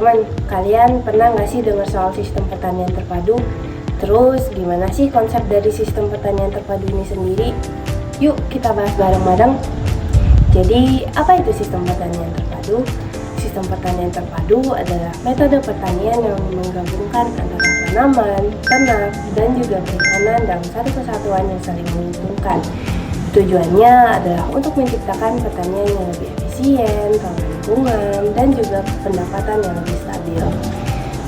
teman-teman, kalian pernah nggak sih dengar soal sistem pertanian terpadu? Terus gimana sih konsep dari sistem pertanian terpadu ini sendiri? Yuk kita bahas bareng-bareng. Jadi apa itu sistem pertanian terpadu? Sistem pertanian terpadu adalah metode pertanian yang menggabungkan antara tanaman, ternak, dan juga perikanan dalam satu kesatuan yang saling menguntungkan. Tujuannya adalah untuk menciptakan pertanian yang lebih efisien, ramah lingkungan, dan juga pendapatan yang lebih stabil.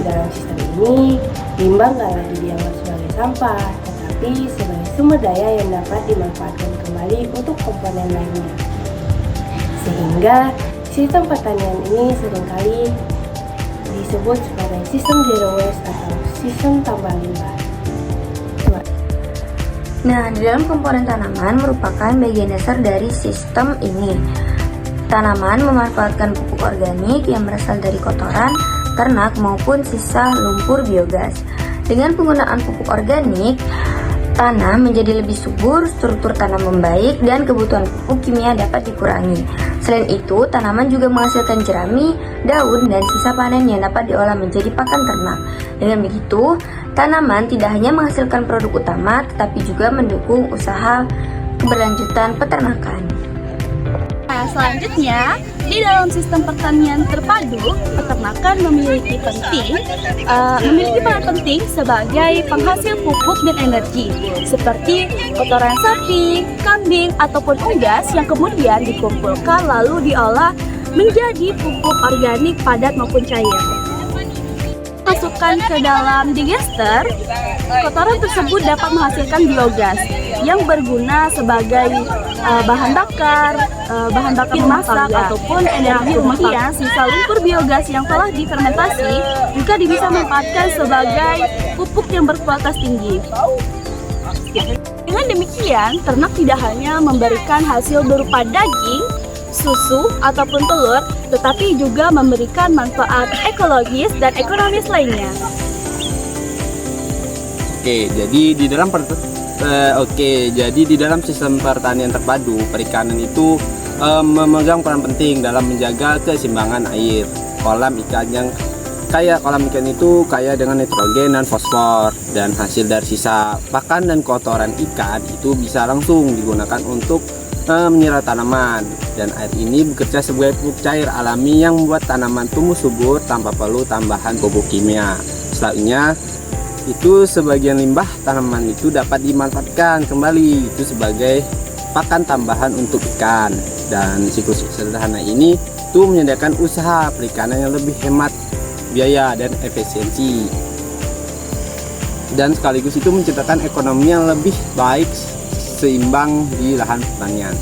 Dalam sistem ini, limbah nggak lagi dianggap sebagai sampah, tetapi sebagai sumber daya yang dapat dimanfaatkan kembali untuk komponen lainnya. Sehingga sistem pertanian ini seringkali disebut sebagai sistem zero waste atau sistem tanpa limbah. Nah, di dalam komponen tanaman merupakan bagian dasar dari sistem ini. Tanaman memanfaatkan pupuk organik yang berasal dari kotoran, ternak maupun sisa lumpur biogas. Dengan penggunaan pupuk organik, tanah menjadi lebih subur, struktur tanam membaik, dan kebutuhan pupuk kimia dapat dikurangi. Selain itu, tanaman juga menghasilkan jerami, daun, dan sisa panen yang dapat diolah menjadi pakan ternak. Dengan begitu, tanaman tidak hanya menghasilkan produk utama, tetapi juga mendukung usaha keberlanjutan peternakan. Nah, selanjutnya, di dalam sistem pertanian terpadu, peternakan memiliki peran penting sebagai penghasil pupuk dan energi, seperti kotoran sapi, kambing, ataupun unggas yang kemudian dikumpulkan lalu diolah menjadi pupuk organik padat maupun cair. Masukkan ke dalam digester, kotoran tersebut dapat menghasilkan biogas yang berguna sebagai bahan bakar memasak ataupun energi rumah tangga. Sisa lumpur biogas yang telah difermentasi juga bisa dimanfaatkan sebagai pupuk yang berkualitas tinggi. Dengan demikian, ternak tidak hanya memberikan hasil berupa daging, susu, ataupun telur, tetapi juga memberikan manfaat ekologis dan ekonomis lainnya. Jadi di dalam sistem pertanian terpadu, perikanan itu memegang peran penting dalam menjaga keseimbangan air. Kolam ikan itu kaya dengan nitrogen dan fosfor, dan hasil dari sisa pakan dan kotoran ikan itu bisa langsung digunakan untuk menyerap tanaman, dan air ini bekerja sebagai pupuk cair alami yang membuat tanaman tumbuh subur tanpa perlu tambahan pupuk kimia. Selanjutnya, itu sebagian limbah tanaman itu dapat dimanfaatkan kembali itu sebagai pakan tambahan untuk ikan, dan siklus sederhana ini itu menyediakan usaha perikanan yang lebih hemat biaya dan efisiensi, dan sekaligus itu menciptakan ekonomi yang lebih baik seimbang di lahan pertanian.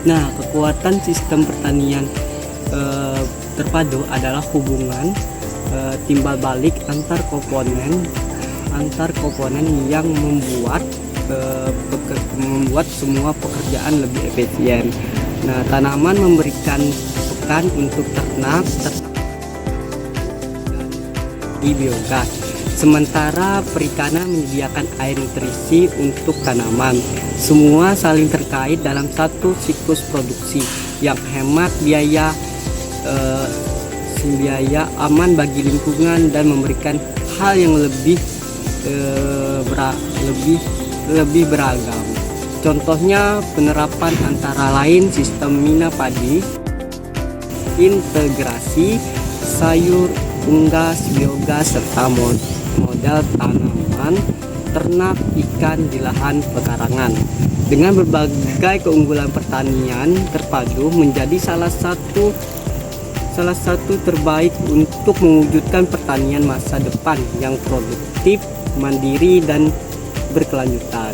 Nah, kekuatan sistem pertanian terpadu adalah hubungan timbal balik antar komponen yang membuat semua pekerjaan lebih efisien. Nah, tanaman memberikan pakan untuk ternak di biogas, sementara perikanan menyediakan air nutrisi untuk tanaman. Semua saling terkait dalam satu siklus produksi yang hemat biaya, aman bagi lingkungan, dan memberikan hal yang lebih beragam. Contohnya penerapan antara lain sistem mina padi, integrasi sayur, unggas, biogas, serta modal tanaman ternak ikan di lahan pekarangan. Dengan berbagai keunggulan, pertanian terpadu menjadi salah satu terbaik untuk mewujudkan pertanian masa depan yang produktif, mandiri, dan berkelanjutan.